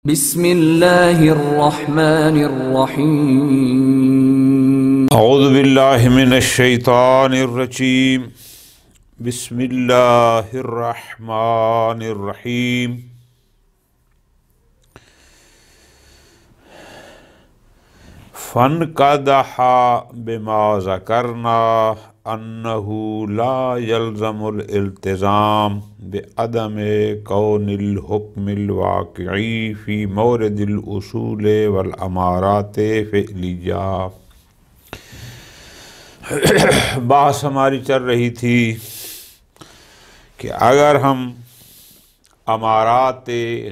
بسم اللہ الرحمن الرحیم اعوذ باللہ من الشیطان الرجیم بسم اللہ الرحمن الرحیم فانقدح بما ذکرنا انہ لا یلزم الالتزام بعدم کون الحکم الواقعی فی مورد الاصول والامارات فعلیہ۔ بحث ہماری چل رہی تھی کہ اگر ہم امارات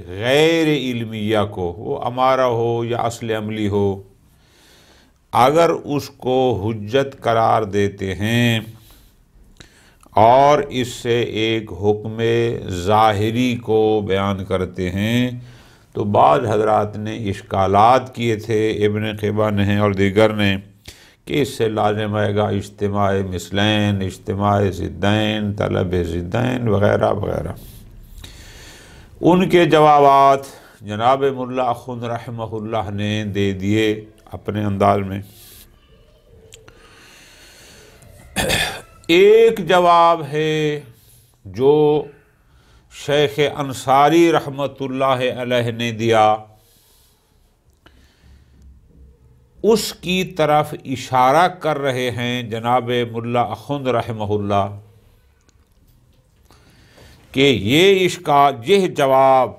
غیر علمیہ کو، وہ امارہ ہو یا اصل عملی ہو، اگر اس کو حجت قرار دیتے ہیں اور اس سے ایک حکم ظاہری کو بیان کرتے ہیں تو بعض حضرات نے اشکالات کیے تھے، ابن قبہ نے اور دیگر نے، کہ اس سے لازم آئے گا اجتماع مثلین، اجتماع ضدین، طلب ضدین وغیرہ وغیرہ۔ ان کے جوابات جناب ملا اخند رحمہ اللہ نے دے دیے اپنے انداز میں۔ ایک جواب ہے جو شیخ انصاری رحمۃ اللہ علیہ نے دیا، اس کی طرف اشارہ کر رہے ہیں جناب ملا اخند رحمہ اللہ کہ یہ جواب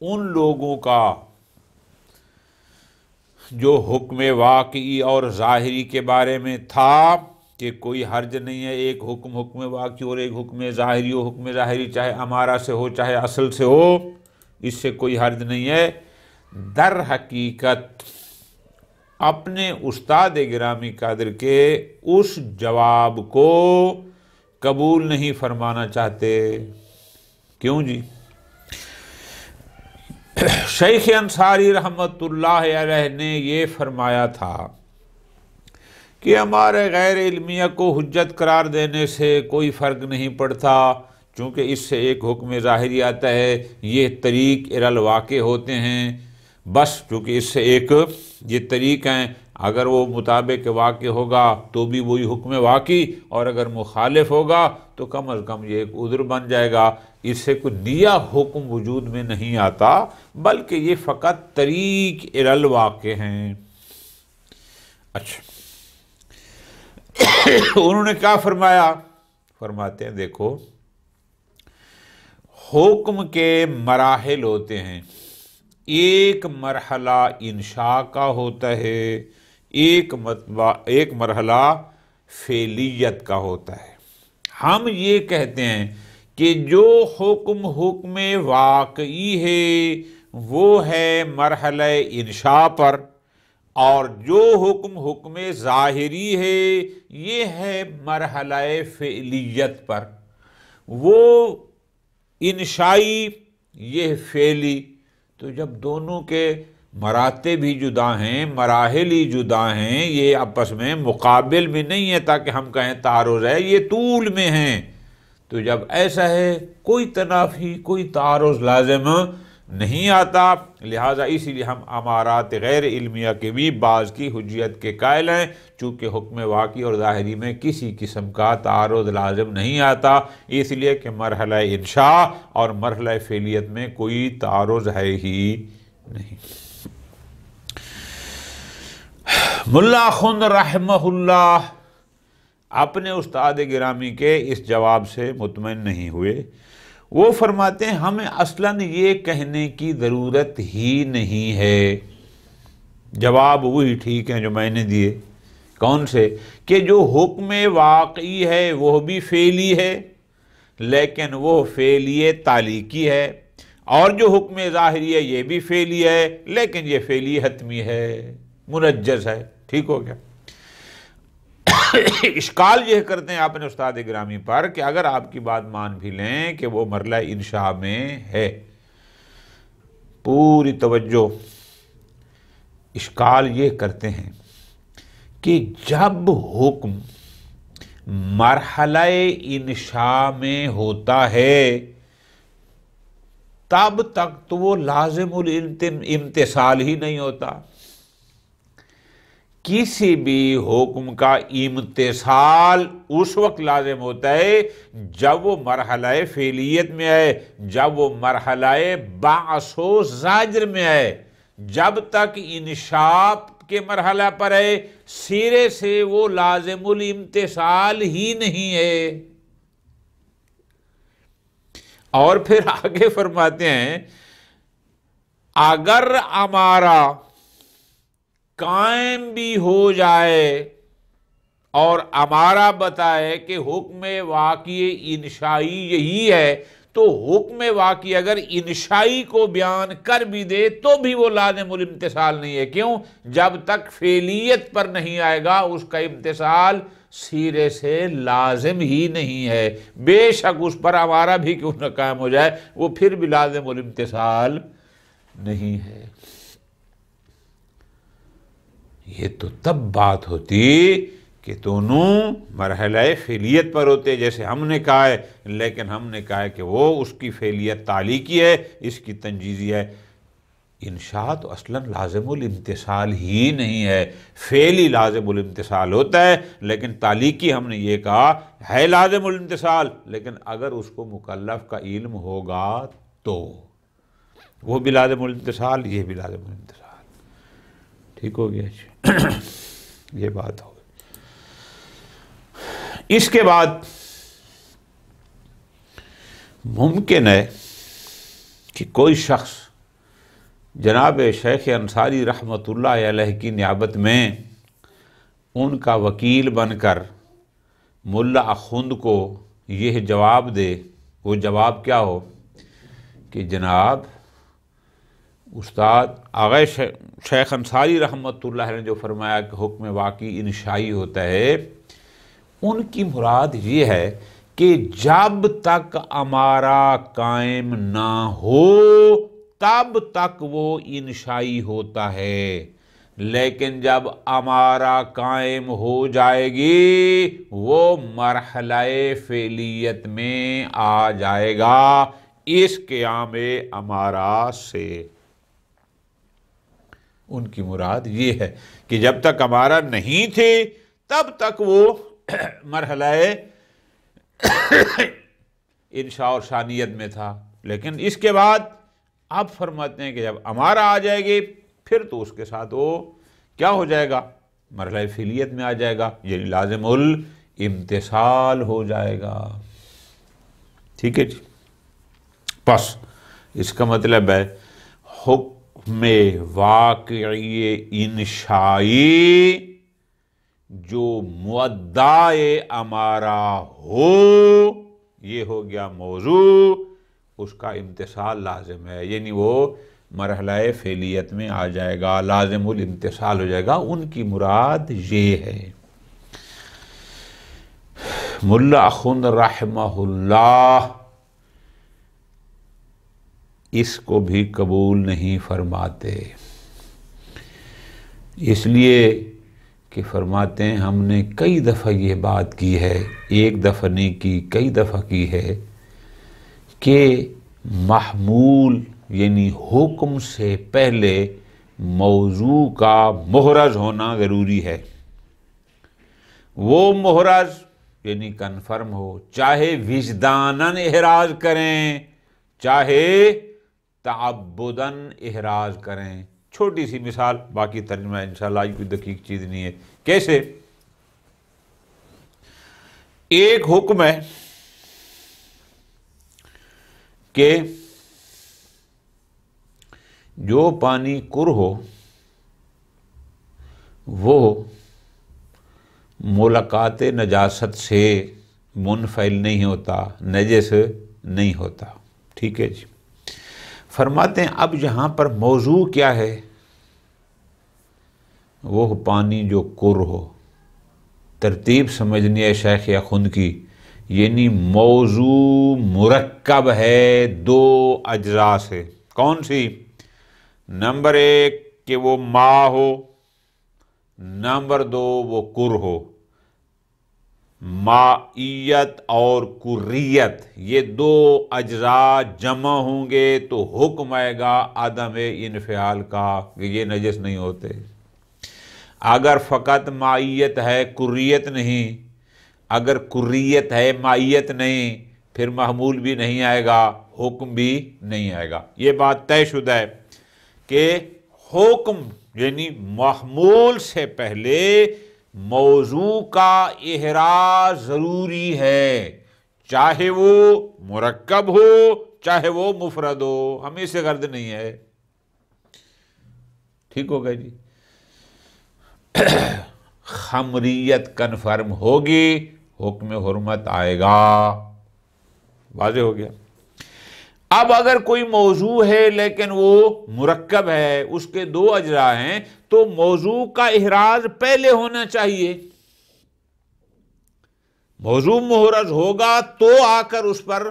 ان لوگوں کا جو حکم واقعی اور ظاہری کے بارے میں تھا کہ کوئی حرج نہیں ہے، ایک حکم واقعی اور ایک حکم ظاہری ہو، حکم ظاہری چاہے امارہ سے ہو چاہے اصل سے ہو، اس سے کوئی حرج نہیں ہے۔ در حقیقت اپنے استاد گرامی قادر کے اس جواب کو قبول نہیں فرمانا چاہتے۔ کیوں جی؟ شیخ انصاری رحمۃ اللہ علیہ نے یہ فرمایا تھا کہ ہمارے غیر علمیہ کو حجت قرار دینے سے کوئی فرق نہیں پڑتا، چونکہ اس سے ایک حکم ظاہری آتا ہے، یہ طریق الواقع ہوتے ہیں، بس چونکہ اس سے ایک یہ طریق ہیں، اگر وہ مطابق واقع ہوگا تو بھی وہی حکم واقعی، اور اگر مخالف ہوگا تو کم از کم یہ ایک عذر بن جائے گا، اس سے کوئی نیا حکم وجود میں نہیں آتا، بلکہ یہ فقط طریق الواقع ہیں۔ اچھا، انہوں نے کیا فرمایا؟ فرماتے ہیں دیکھو، حکم کے مراحل ہوتے ہیں، ایک مرحلہ انشاء کا ہوتا ہے، ایک مرحلہ فعلیت کا ہوتا ہے۔ ہم یہ کہتے ہیں کہ جو حکم واقعی ہے وہ ہے مرحلہ انشاء پر، اور جو حکم ظاہری ہے یہ ہے مرحلہ فعلیت پر۔ وہ انشائی، یہ فعلی، تو جب دونوں کے مراتب بھی جدا ہیں، مراحل ہی جدا ہیں، یہ آپس میں مقابل میں نہیں ہے تاکہ ہم کہیں تعارض ہے، یہ طول میں ہیں، تو جب ایسا ہے کوئی تنافی، کوئی تعارض لازم نہیں آتا، لہٰذا اسی لیے ہم امارات غیر علمیہ کے بھی بعض کی حجیت کے قائل ہیں، چونکہ حکم واقعی اور ظاہری میں کسی قسم کا تعارض لازم نہیں آتا، اس لیے کہ مرحلہ انشاء اور مرحلہ فعلیت میں کوئی تعارض ہے ہی نہیں۔ ملا اخند رحمہ اللہ اپنے استاد گرامی کے اس جواب سے مطمئن نہیں ہوئے۔ وہ فرماتے ہیں ہمیں اصلاً یہ کہنے کی ضرورت ہی نہیں ہے۔ جواب وہی ٹھیک ہیں جو میں نے دیے۔ کون سے؟ کہ جو حکم واقعی ہے وہ بھی فعلی ہے، لیکن وہ فعلی تعلیقی ہے، اور جو حکم ظاہری ہے یہ بھی فعلی ہے، لیکن یہ فعلی حتمی ہے، منجز ہے۔ ٹھیک ہو گیا؟ اشکال یہ کرتے ہیں اپنے استاد گرامی پر کہ اگر آپ کی بات مان بھی لیں کہ وہ مرحلہ انشاء میں ہے، پوری توجہ، اشکال یہ کرتے ہیں کہ جب حکم مرحلہ انشاء میں ہوتا ہے تب تک تو وہ لازم الامتثال ہی نہیں ہوتا۔ کسی بھی حکم کا امتثال اس وقت لازم ہوتا ہے جب وہ مرحلہ فعلیت میں ہے، جب وہ مرحلہ بعث و زجر میں ہے۔ جب تک انشاء کے مرحلہ پر ہے سرے سے وہ لازم الامتثال ہی نہیں ہے۔ اور پھر آگے فرماتے ہیں اگر ہمارا قائم بھی ہو جائے اور ہمارا بتائے کہ حکم واقعی انشائی یہی ہے، تو حکم واقعی اگر انشائی کو بیان کر بھی دے تو بھی وہ لازم الامتثال نہیں ہے۔ کیوں؟ جب تک فعلیت پر نہیں آئے گا اس کا امتثال سیرے سے لازم ہی نہیں ہے۔ بے شک اس پر ہمارا بھی کیوں نہ قائم ہو جائے وہ پھر بھی لازم الامتثال نہیں ہے۔ یہ تو تب بات ہوتی کہ دونوں مرحلہ فعلیت پر ہوتے جیسے ہم نے کہا ہے، لیکن ہم نے کہا ہے کہ وہ اس کی فعلیت تعلیقی ہے، اس کی تنجیزی ہے۔ انشاء تو اصلاً لازم الامتثال ہی نہیں ہے، فعلی لازم الامتثال ہوتا ہے، لیکن تعلیقی ہم نے یہ کہا ہے لازم الامتثال، لیکن اگر اس کو مکلف کا علم ہوگا تو وہ بھی لازم الامتثال، یہ بھی لازم الامتثال۔ ٹھیک ہو گیا جی؟ یہ بات ہو گئی۔ اس کے بعد ممکن ہے کہ کوئی شخص جناب شیخ انصاری رحمۃ اللہ علیہ کی نیابت میں ان کا وکیل بن کر ملا اخند کو یہ جواب دے۔ وہ جواب کیا ہو کہ جناب استاد آغا شیخ انصاری رحمۃ اللہ علیہ نے جو فرمایا کہ حکم واقعی انشائی ہوتا ہے، ان کی مراد یہ ہے کہ جب تک ہمارا قائم نہ ہو تب تک وہ انشائی ہوتا ہے، لیکن جب ہمارا قائم ہو جائے گی وہ مرحلہ فعلیت میں آ جائے گا اس قیام ہمارا سے۔ ان کی مراد یہ ہے کہ جب تک ہمارا نہیں تھے تب تک وہ مرحلہ انشاء اور ثانیت میں تھا، لیکن اس کے بعد اب فرماتے ہیں کہ جب ہمارا آ جائے گی پھر تو اس کے ساتھ وہ کیا ہو جائے گا؟ مرحلہ فعلیت میں آ جائے گا، یعنی لازم الامتثال ہو جائے گا۔ ٹھیک ہے جی؟ بس اس کا مطلب ہے حکم واقعی انشائی جو مدعا ہمارا ہو، یہ ہو گیا موضوع، اس کا امتثال لازم ہے، یعنی وہ مرحلہ فعلیت میں آ جائے گا، لازم الامتثال ہو جائے گا۔ ان کی مراد یہ ہے۔ ملا اخند رحمہ اللہ اس کو بھی قبول نہیں فرماتے، اس لیے کہ فرماتے ہیں ہم نے کئی دفعہ یہ بات کی ہے، ایک دفعہ نہیں کی، کئی دفعہ کی ہے کہ محمول یعنی حکم سے پہلے موضوع کا محرز ہونا ضروری ہے۔ وہ محرز یعنی کنفرم ہو، چاہے وجداناً احراز کریں چاہے تعبداً احراز کریں۔ چھوٹی سی مثال، باقی ترجمہ انشاءاللہ آج کوئی دقیق چیز نہیں ہے۔ کیسے؟ ایک حکم ہے کہ جو پانی کر ہو وہ ملاقات نجاست سے منفعل نہیں ہوتا، نجس نہیں ہوتا۔ ٹھیک ہے جی؟ فرماتے ہیں اب یہاں پر موضوع کیا ہے؟ وہ پانی جو کر ہو۔ ترتیب سمجھنی ہے شیخ اخند کی، یعنی موضوع مرکب ہے دو اجزاء سے۔ کون سی؟ نمبر ایک کہ وہ ماء ہو، نمبر دو وہ کر ہو۔ مائیت اور کریت یہ دو اجزاء جمع ہوں گے تو حکم آئے گا عدم انفعال کا کہ یہ نجس نہیں ہوتے۔ اگر فقط مائیت ہے کریت نہیں، اگر کریت ہے مائیت نہیں، پھر محمول بھی نہیں آئے گا، حکم بھی نہیں آئے گا۔ یہ بات طے شدہ ہے کہ حکم یعنی محمول سے پہلے موضوع کا احراز ضروری ہے، چاہے وہ مرکب ہو چاہے وہ مفرد ہو، ہمیں سے غرض نہیں ہے۔ ٹھیک ہو گیا جی؟ خمریت کنفرم ہوگی، حکم حرمت آئے گا۔ واضح ہو گیا؟ اب اگر کوئی موضوع ہے لیکن وہ مرکب ہے، اس کے دو اجزاء ہیں، تو موضوع کا احراز پہلے ہونا چاہیے۔ موضوع محرز ہوگا تو آ کر اس پر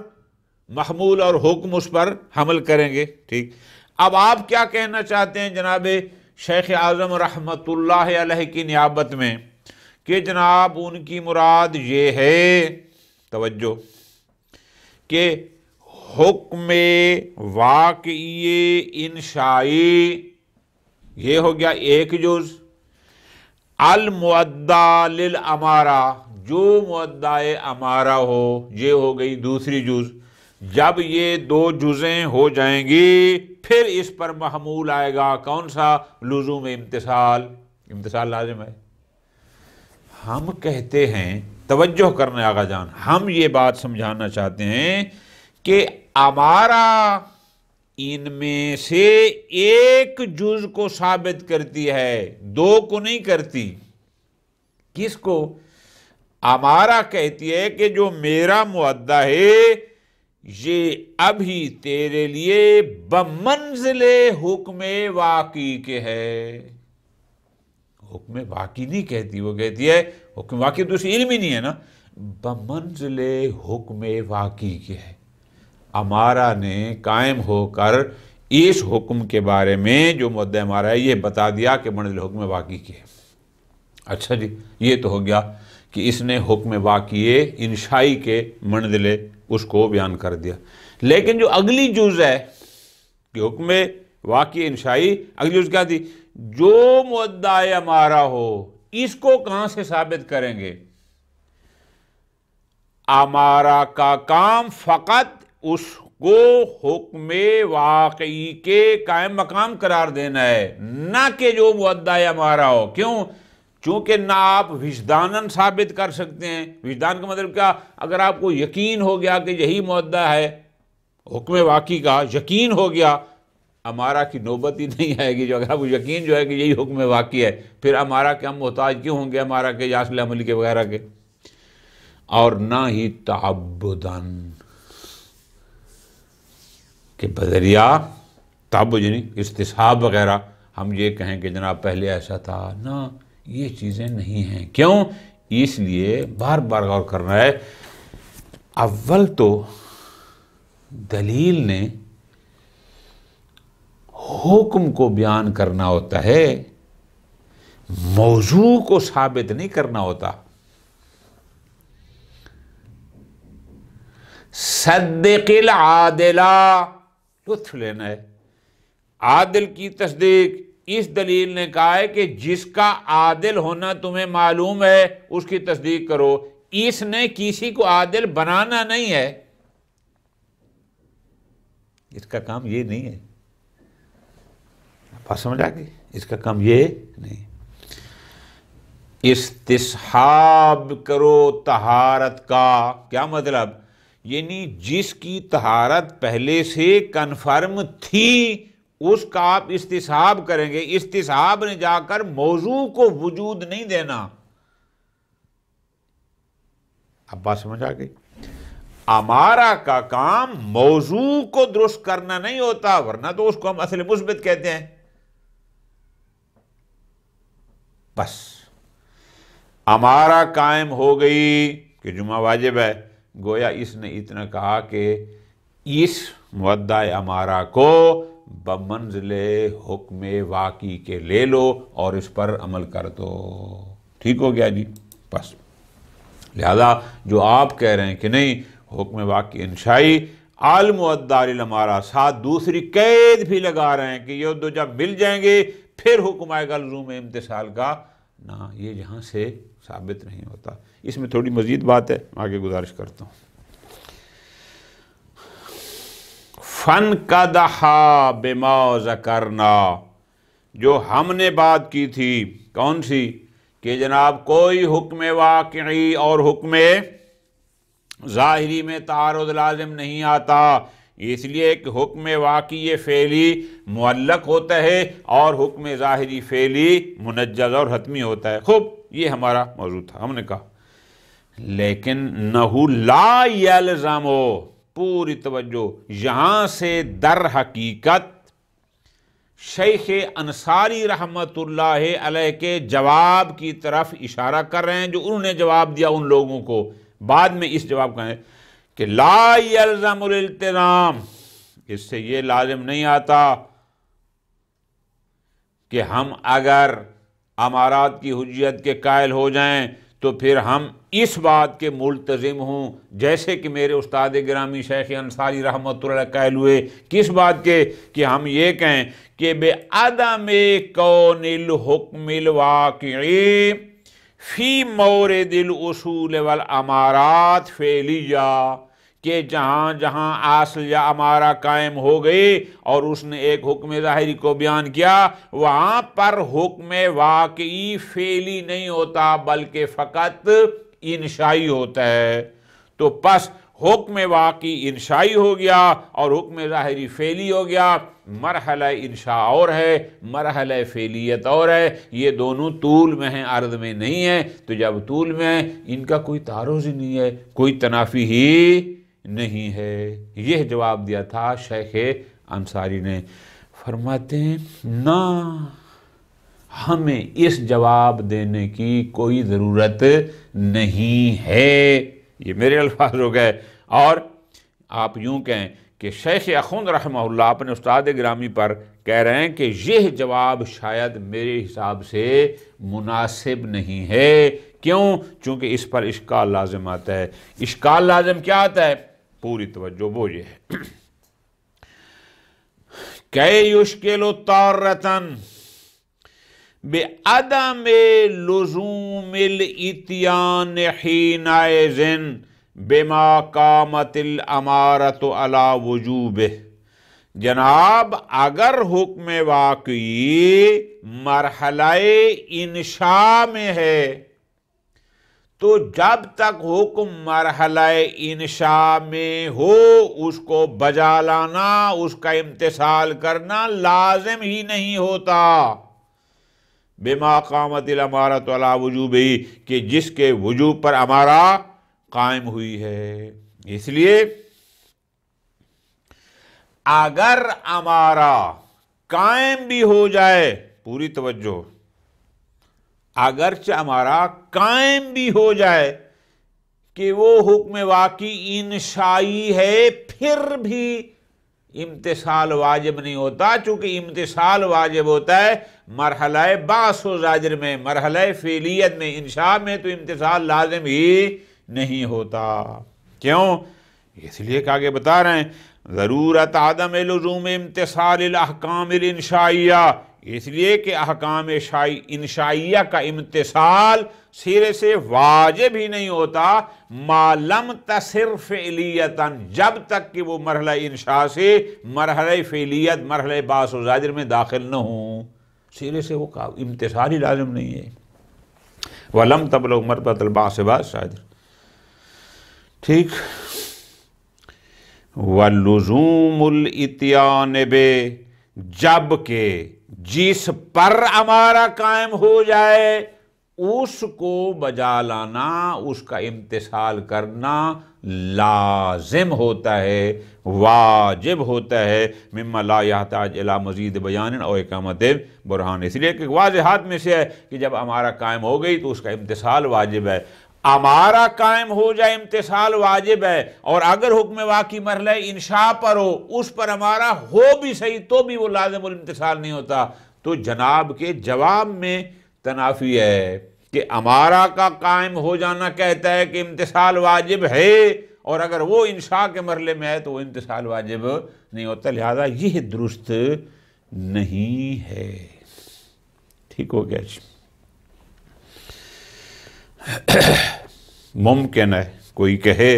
محمول اور حکم اس پر حمل کریں گے۔ ٹھیک، اب آپ کیا کہنا چاہتے ہیں جناب شیخ اعظم رحمت اللہ علیہ کی نیابت میں کہ جناب ان کی مراد یہ ہے، توجہ، کہ حکم واقعی انشائی یہ ہو گیا ایک جز، المعدہ للامارہ جو معدہ امارہ ہو یہ ہو گئی دوسری جز۔ جب یہ دو جزیں ہو جائیں گی پھر اس پر محمول آئے گا کون سا؟ لزوم امتثال، امتثال لازم ہے۔ ہم کہتے ہیں، توجہ کرنا آقا جان، ہم یہ بات سمجھانا چاہتے ہیں کہ امارہ ان میں سے ایک جز کو ثابت کرتی ہے، دو کو نہیں کرتی۔ کس کو؟ امارہ کہتی ہے کہ جو میرا معدہ ہے یہ ابھی تیرے لیے بمنزل حکم واقعی کے ہے۔ حکم واقعی نہیں کہتی، وہ کہتی ہے حکم واقعی تو اسے علم ہی نہیں ہے نا، بمنزل حکم واقعی کے ہے۔ امارہ نے قائم ہو کر اس حکم کے بارے میں جو مدعا امارہ ہے یہ بتا دیا کہ منزل حکم واقعی کے ہے۔ اچھا جی، یہ تو ہو گیا کہ اس نے حکم واقعی انشائی کے منزل اس کو بیان کر دیا۔ لیکن جو اگلی جز ہے کہ حکم واقعی انشائی، اگلی جز کیا تھی؟ جو مدعا امارہ ہو اس کو کہاں سے ثابت کریں گے؟ امارہ کا کام فقط اس کو حکم واقعی کے قائم مقام قرار دینا ہے، نہ کہ جو مدعا امارہ ہو۔ کیوں؟ چونکہ نہ آپ وجداناً ثابت کر سکتے ہیں۔ وجدان کا مطلب کیا؟ اگر آپ کو یقین ہو گیا کہ یہی مدعا ہے حکم واقعی کا، یقین ہو گیا، امارہ کی نوبت ہی نہیں آئے گی۔ جو اگر آپ کو یقین جو ہے کہ یہی حکم واقعی ہے، پھر امارہ کے ہم محتاج کیوں ہوں گے؟ امارہ کے یا اصل عملی کے وغیرہ کے۔ اور نہ ہی تعبداً کہ بذریعہ تعبد یعنی استصحاب وغیرہ ہم یہ کہیں کہ جناب پہلے ایسا تھا، نہ، یہ چیزیں نہیں ہیں۔ کیوں؟ اس لیے بار بار غور کرنا ہے، اول تو دلیل نے حکم کو بیان کرنا ہوتا ہے، موضوع کو ثابت نہیں کرنا ہوتا۔ صدق العادلہ، لطف لینا ہے، عادل کی تصدیق۔ اس دلیل نے کہا ہے کہ جس کا عادل ہونا تمہیں معلوم ہے اس کی تصدیق کرو۔ اس نے کسی کو عادل بنانا نہیں ہے، اس کا کام یہ نہیں ہے۔ بات سمجھ آ گئی؟ اس کا کام یہ نہیں۔ استصحاب کرو طہارت کا، کیا مطلب؟ یعنی جس کی طہارت پہلے سے کنفرم تھی اس کا آپ استصحاب کریں گے۔ استصحاب نے جا کر موضوع کو وجود نہیں دینا۔ اب بات سمجھ آ گئی؟ امارہ کا کام موضوع کو درست کرنا نہیں ہوتا، ورنہ تو اس کو ہم اصل مثبت کہتے ہیں۔ بس امارہ قائم ہو گئی کہ جمعہ واجب ہے، گویا اس نے اتنا کہا کہ اس مدعا امارہ کو بمنزل حکم واقعی کے لے لو اور اس پر عمل کر دو۔ ٹھیک ہو گیا جی؟ بس لہذا جو آپ کہہ رہے ہیں کہ نہیں حکم واقعی انشائی المعدار الامارہ، ساتھ دوسری قید بھی لگا رہے ہیں کہ یہ دو جب مل جائیں گے پھر حکم آئے گا لزوم امتثال کا، نہ یہ جہاں سے ثابت نہیں ہوتا۔ اس میں تھوڑی مزید بات ہے، آگے گزارش کرتا ہوں۔ فَانْقَدَحَا بِمَا ذَكَرْنَا، جو ہم نے بات کی تھی، کون سی؟ کہ جناب کوئی حکم واقعی اور حکم ظاہری میں تعارض لازم نہیں آتا، اس لیے کہ حکم واقعی فعلی معلق ہوتا ہے اور حکم ظاہری فعلی منجز اور حتمی ہوتا ہے۔ خوب، یہ ہمارا موضوع تھا۔ ہم نے کہا لیکن نہو لا یلزمو، پوری توجہ، یہاں سے در حقیقت شیخ انصاری رحمت اللہ علیہ کے جواب کی طرف اشارہ کر رہے ہیں، جو انہوں نے جواب دیا ان لوگوں کو۔ بعد میں اس جواب کا ہے کہ لا یلزم الالتزام، اس سے یہ لازم نہیں آتا کہ ہم اگر امارات کی حجیت کے قائل ہو جائیں تو پھر ہم اس بات کے ملتزم ہوں، جیسے کہ میرے استاد گرامی شیخ انصاری رحمۃ اللہ علیہ قائل ہوئے، کس بات کے؟ کہ ہم یہ کہیں کہ بے عدم کون الحکم الواقعی فی مورد الاصول والامارات فعلیہ، کہ جہاں جہاں اصل یا امارہ قائم ہو گئی اور اس نے ایک حکم ظاہری کو بیان کیا، وہاں پر حکم واقعی فعلی نہیں ہوتا بلکہ فقط انشائی ہوتا ہے۔ تو پس حکم واقعی انشائی ہو گیا اور حکم ظاہری فعلی ہو گیا، مرحلہ انشاء اور ہے، مرحلہ فعلیت اور ہے، یہ دونوں طول میں ہیں، عرض میں نہیں ہے۔ تو جب طول میں ہیں ان کا کوئی تعارض ہی نہیں ہے، کوئی تنافی ہی نہیں ہے۔ یہ جواب دیا تھا شیخ انصاری نے۔ فرماتے ہیں نہ، ہمیں اس جواب دینے کی کوئی ضرورت نہیں ہے، یہ میرے الفاظ ہو گئے۔ اور آپ یوں کہیں کہ شیخ اخوند رحمہ اللہ اپنے استاد گرامی پر کہہ رہے ہیں کہ یہ جواب شاید میرے حساب سے مناسب نہیں ہے۔ کیوں؟ چونکہ اس پر اشکال لازم آتا ہے۔ اشکال لازم کیا آتا ہے؟ پوری توجہ، وہ یہ ہے کہ یشکل تارتن بعدم لزوم الاتیان حینئذ بما قامت الامارۃ علی وجوبہ۔ جناب اگر حکم واقعی مرحلہ انشاء میں ہے تو جب تک حکم مرحلہ انشاء میں ہو اس کو بجا لانا، اس کا امتثال کرنا لازم ہی نہیں ہوتا۔ بما قامت الامارۃ علی وجوبہ، کہ جس کے وجوب پر امارہ قائم ہوئی ہے۔ اس لیے اگر امارہ قائم بھی ہو جائے، پوری توجہ، اگرچہ ہمارا قائم بھی ہو جائے کہ وہ حکم واقعی انشائی ہے، پھر بھی امتثال واجب نہیں ہوتا، چونکہ امتثال واجب ہوتا ہے مرحلہ بعث و زاجر میں، مرحلہ فعلیت میں۔ انشاء میں تو امتثال لازم ہی نہیں ہوتا۔ کیوں؟ اس لیے کہ آگے بتا رہے ہیں ضرورت عدم لزوم امتثال الاحکام الانشائیہ، اس لیے کہ احکام انشائیہ کا امتثال سرے سے واجب ہی نہیں ہوتا ما لم تصر فعلیتاً، جب تک کہ وہ مرحلہ انشاء سے مرحلہ فعلیت، مرحلہ بعث و زاجر میں داخل نہ ہوں، سرے سے وہ امتثال ہی لازم نہیں ہے۔ وَلَمْ تَبْلُغْ مَرْتَبَةَ الْبَعْثِ بَعْدَ الزَّاجِرِ۔ ٹھیک۔ وَلُزُومُ الْإِتْيَانِ بِهِ، جبکہ جس پر امارہ قائم ہو جائے اس کو بجا لانا، اس کا امتثال کرنا لازم ہوتا ہے، واجب ہوتا ہے، مما لا یحتاج الی مزید بیان او اقامت برہان۔ اس لیے کہ واضحات میں سے ہے کہ جب امارہ قائم ہو گئی تو اس کا امتثال واجب ہے۔ امارہ قائم ہو جائے امتثال واجب ہے، اور اگر حکم واقعی مرحلہ انشاء پر ہو، اس پر امارہ ہو بھی صحیح تو بھی وہ لازم الامتثال نہیں ہوتا۔ تو جناب کے جواب میں تنافی ہے کہ امارہ کا قائم ہو جانا کہتا ہے کہ امتثال واجب ہے، اور اگر وہ انشاء کے مرحلے میں ہے تو وہ امتثال واجب نہیں ہوتا، لہذا یہ درست نہیں ہے۔ ٹھیک ہو گیا جی۔ ممکن ہے کوئی کہے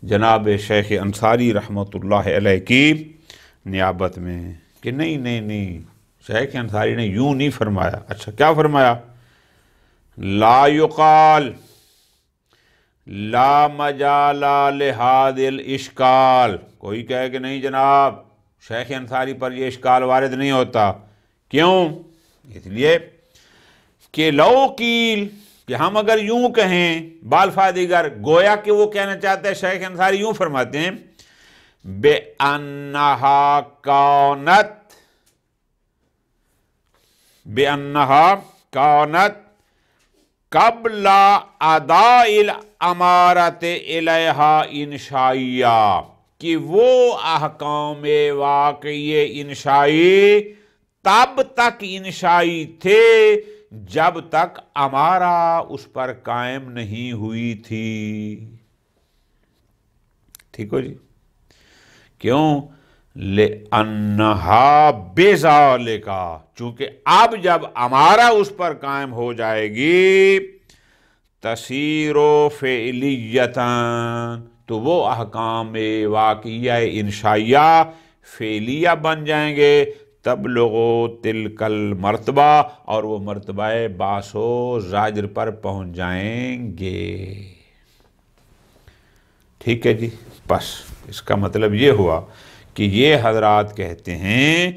جناب شیخ انصاری رحمۃ اللہ علیہ کی نیابت میں کہ نہیں، شیخ انصاری نے یوں نہیں فرمایا۔ اچھا کیا فرمایا؟ لا یقال لا مجال لہذا الاشکال۔ کوئی کہے کہ نہیں جناب شیخ انصاری پر یہ اشکال وارد نہیں ہوتا، کیوں؟ اس لیے کہ لو قیل، کہ ہم اگر یوں کہیں بالفاظ دیگر، گویا کہ وہ کہنا چاہتے ہیں، شیخ انصاری یوں فرماتے ہیں بِأَنَّهَا كَانَتْ قبل اداء الامارت الیہا انشائیہ، کہ وہ احکام واقعی انشائی تب تک انشائی تھے جب تک امارہ اس پر قائم نہیں ہوئی تھی۔ ٹھیک ہو جی؟ کیوں؟ لِأَنَّهَا بِذَالِكَ، چونکہ اب جب امارہ اس پر قائم ہو جائے گی تَصِيرُ فِعْلِيَّةً، تو وہ احکام واقعیہ انشائیہ فعلیہ بن جائیں گے، تبلغ تلک المرتبہ، اور وہ مرتبہ باس و زاجر پر پہنچ جائیں گے۔ ٹھیک ہے جی؟ بس اس کا مطلب یہ ہوا کہ یہ حضرات کہتے ہیں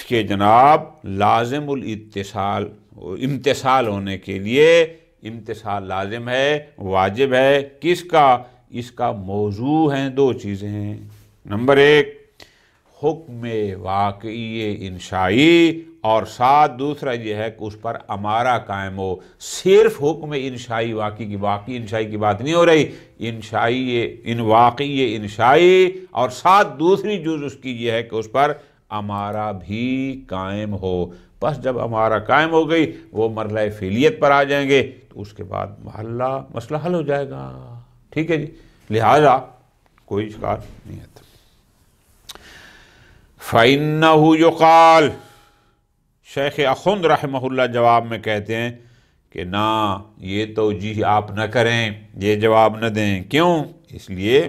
کہ جناب لازم الاتصال، امتثال ہونے کے لیے امتثال لازم ہے، واجب ہے، کس کا؟ اس کا موضوع ہیں دو چیزیں ہیں، نمبر ایک حکم واقعی انشائی، اور ساتھ دوسرا یہ ہے کہ اس پر امارہ قائم ہو۔ صرف حکم انشائی واقعی انشائی کی بات نہیں ہو رہی، واقعی انشائی، اور ساتھ دوسری جز اس کی یہ ہے کہ اس پر امارہ بھی قائم ہو۔ بس جب امارہ قائم ہو گئی وہ مرحلہ فعلیت پر آ جائیں گے تو اس کے بعد مسئلہ حل ہو جائے گا۔ ٹھیک ہے جی؟ لہذا کوئی اشکال نہیں آتا۔ فَإِنَّهُ يُقَالُ، شیخ اخند رحمہ اللہ جواب میں کہتے ہیں کہ نہ، یہ توجیہ آپ نہ کریں، یہ جواب نہ دیں۔ کیوں؟ اس لیے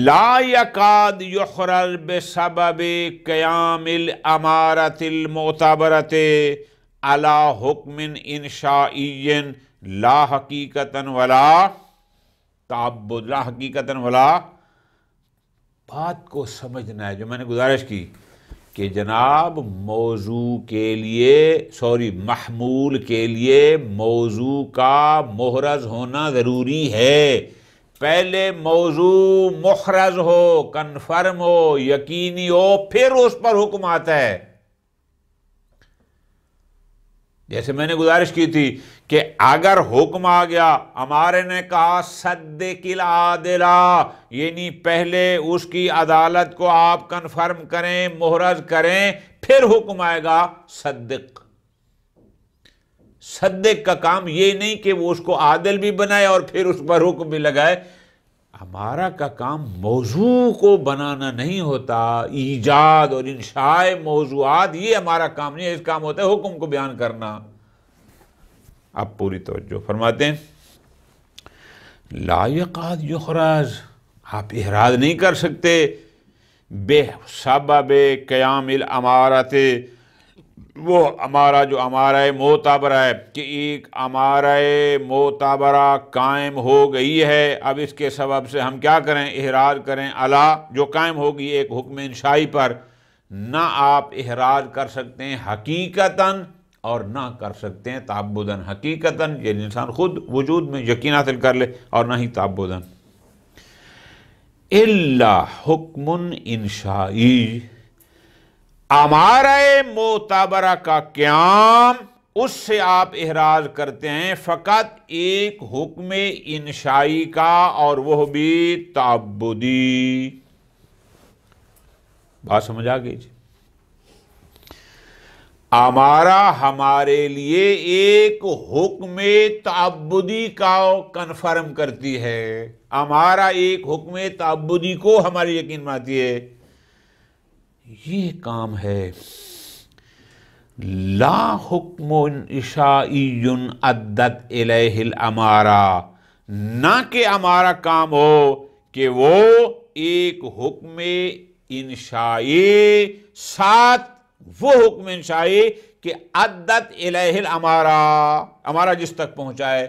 لا یکاد یخرج بسبب قیام الامارۃ المعتبرۃ علی حکم انشائی لا حقیقتاً ولا تعبد، لا حقیقتاً ولا، بات کو سمجھنا ہے جو میں نے گزارش کی کہ جناب محمول کے لیے موضوع کا محرز ہونا ضروری ہے۔ پہلے موضوع محرز ہو، کنفرم ہو، یقینی ہو، پھر اس پر حکم آتا ہے۔ جیسے میں نے گزارش کی تھی کہ اگر حکم آ گیا، ہمارے نے کہا صدق العادلہ، یعنی پہلے اس کی عدالت کو آپ کنفرم کریں، محرز کریں، پھر حکم آئے گا صدق۔ صدق کا کام یہ نہیں کہ وہ اس کو عادل بھی بنائے اور پھر اس پر حکم بھی لگائے۔ ہمارا کا کام موضوع کو بنانا نہیں ہوتا، ایجاد اور انشاء موضوعات یہ ہمارا کام نہیں ہے، اس کام ہوتا ہے حکم کو بیان کرنا۔ اب پوری توجہ فرماتے ہیں، لا یقاد یخرج، آپ احراز نہیں کر سکتے بے سبب قیام الامارت، وہ امارہ جو امارہ معتبرہ ہے کہ ایک امارہ معتبرہ قائم ہو گئی ہے، اب اس کے سبب سے ہم کیا کریں؟ احراز کریں علی، جو قائم ہوگی ایک حکم انشائی پر۔ نہ آپ احراز کر سکتے ہیں حقیقتاً اور نہ کر سکتے ہیں تعبداً۔ حقیقتاً یعنی انسان خود وجود میں یقین حاصل کر لے، اور نہ ہی تعبداً۔ الا حکم انشائی، امارہ معتبرہ کا قیام، اس سے آپ احراز کرتے ہیں فقط ایک حکم انشائی کا، اور وہ بھی تعبدی۔ بات سمجھ آ گئی جی؟ امارہ ہمارے لیے ایک حکم تعبدی کا کنفرم کرتی ہے، امارہ ایک حکم تعبدی کو ہماری یقین میں آتی ہے، یہ کام ہے۔ لا حکم انشائی عدت الیہ الامارہ، نہ کہ ہمارا کام ہو کہ وہ ایک حکم انشائی ساتھ وہ حکم انشائی کہ عدت الیہ الامارہ، امارہ جس تک پہنچائے۔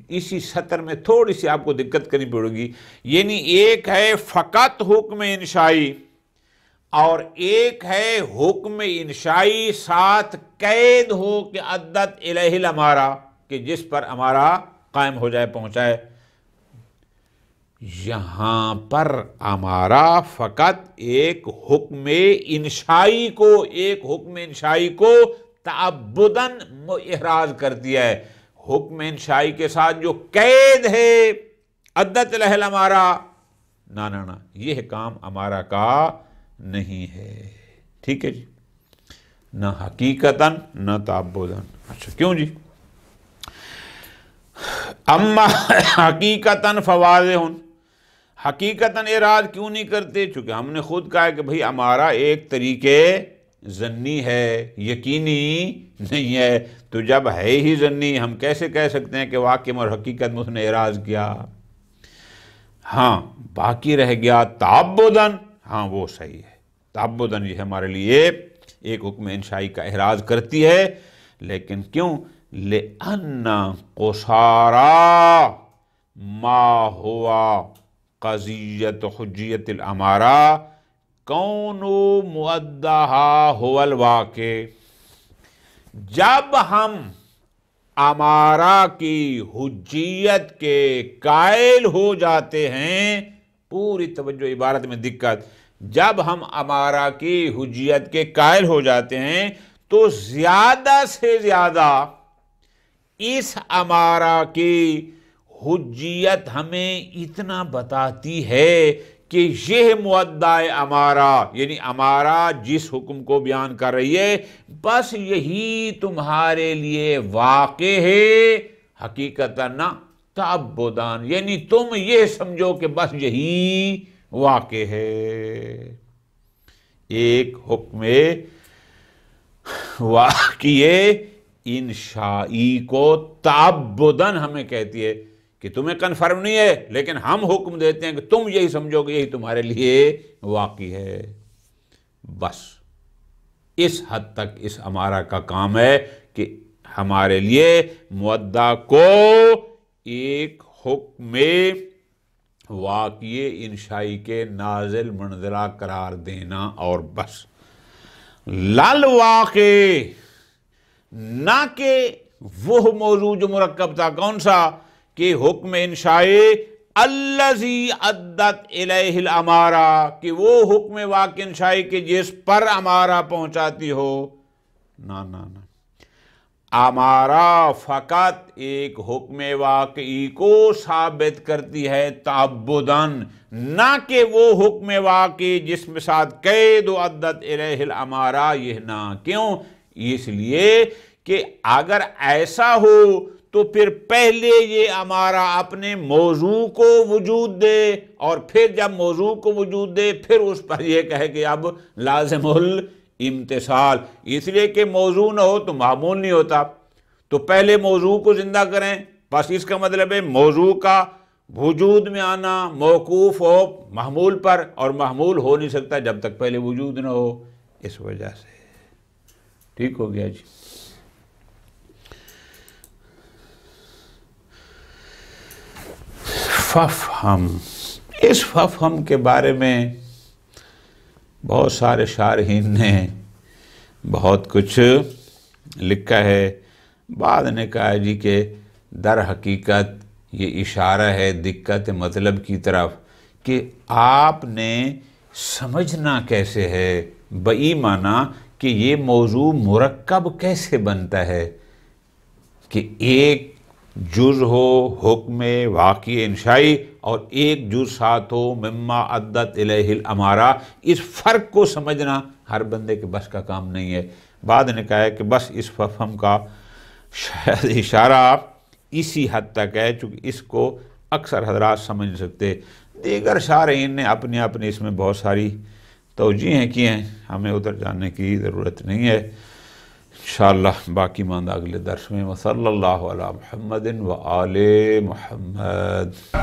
اسی سطر میں تھوڑی سی آپ کو دقت کرنی پڑے گی، یعنی ایک ہے فقط حکم انشائی اور ایک ہے حکم انشائی ساتھ قید ہو کہ عدت الیہ الامارہ، کہ جس پر امارہ قائم ہو جائے، پہنچائے۔ یہاں پر امارہ فقط ایک حکم انشائی کو تعبداً احراز کر دیا ہے، حکم انشائی کے ساتھ جو قید ہے عدت الیہ الامارہ، نہ یہ کام امارہ کا نہیں ہے، ٹھیک ہے جی، نہ حقیقتاً نہ تعبداً۔ اچھا کیوں جی؟ اما حقیقتاً فواضح، حقیقتاً اعراض کیوں نہیں کرتے؟ چونکہ ہم نے خود کہا ہے کہ بھئی ہمارا ایک طریقے ظنی ہے، یقینی نہیں ہے، تو جب ہے ہی ظنی ہم کیسے کہہ سکتے ہیں کہ واقعی اور حقیقت میں اس نے اعراض کیا؟ ہاں باقی رہ گیا تعبداً، ہاں وہ صحیح ہے، تعبداً یہ ہمارے لیے ایک حکم انشائی کا احراز کرتی ہے، لیکن کیوں؟ لِأَنَّ قُصَارَى مَا هُوَ قضیت حجیت الامارہ کون مؤدہا هو الواقع، جب ہم امارہ کی حجیت کے قائل ہو جاتے ہیں، پوری توجہ عبارت میں دقت، جب ہم امارہ کی حجیت کے قائل ہو جاتے ہیں تو زیادہ سے زیادہ اس امارہ کی حجیت ہمیں اتنا بتاتی ہے کہ یہ مؤدّع امارہ، یعنی امارہ جس حکم کو بیان کر رہی ہے، بس یہی تمہارے لیے واقع ہے، حقیقتاً نہ تعبداً، یعنی تم یہ سمجھو کہ بس یہی واقع ہے۔ ایک حکم واقعی انشائی کو تعبداً ہمیں کہتی ہے کہ تمہیں کنفرم نہیں ہے، لیکن ہم حکم دیتے ہیں کہ تم یہی سمجھو کہ یہی تمہارے لیے واقعی ہے، بس اس حد تک اس امارہ کا کام ہے کہ ہمارے لیے مؤدّع کو ایک حکم واقعی انشائی کے نازل منزلہ قرار دینا، اور بس لل واقع، نہ کہ وہ موضوع جو مرکب تھا، کون سا؟ کہ حکم انشائی الذی عدت الیہ الامارہ، کہ وہ حکم واقع انشائی کے جس پر امارہ پہنچاتی ہو، نہ امارہ فقط ایک حکم واقعی کو ثابت کرتی ہے تعبداً، نہ کہ وہ حکم واقعی جس میں ساتھ قید و عدت الیہ الامارہ، یہ نہ۔ کیوں؟ اس لیے کہ اگر ایسا ہو تو پھر پہلے یہ امارہ اپنے موضوع کو وجود دے، اور پھر جب موضوع کو وجود دے پھر اس پر یہ کہے کہ اب لازم الامتثال، اس لیے کہ موضوع نہ ہو تو معمول نہیں ہوتا، تو پہلے موضوع کو زندہ کریں، بس اس کا مطلب ہے موضوع کا وجود میں آنا موقوف ہو محمول پر، اور محمول ہو نہیں سکتا جب تک پہلے وجود نہ ہو، اس وجہ سے۔ ٹھیک ہو گیا جی؟ ففہم، اس ففہم کے بارے میں بہت سارے شارحین نے بہت کچھ لکھا ہے، بعد نے کہا جی کہ در حقیقت یہ اشارہ ہے دقت مطلب کی طرف کہ آپ نے سمجھنا کیسے ہے، بئی معنی کہ یہ موضوع مرکب کیسے بنتا ہے، کہ ایک جز ہو حکم واقعی انشائی اور ایک جز ساتھ ہو مما عدت الیہ الامارہ، اس فرق کو سمجھنا ہر بندے کے بس کا کام نہیں ہے۔ بعد نے کہا ہے کہ بس اس فہم کا شاید اشارہ اسی حد تک ہے، چونکہ اس کو اکثر حضرات سمجھ سکتے، دیگر شارحین نے اپنی اپنی اس میں بہت ساری توجیہیں کی ہیں، ہمیں ادھر جانے کی ضرورت نہیں ہے۔ انشاءاللہ باقی ماندہ اگلے درس میں۔ وصلی اللہ علی محمد و آل محمد۔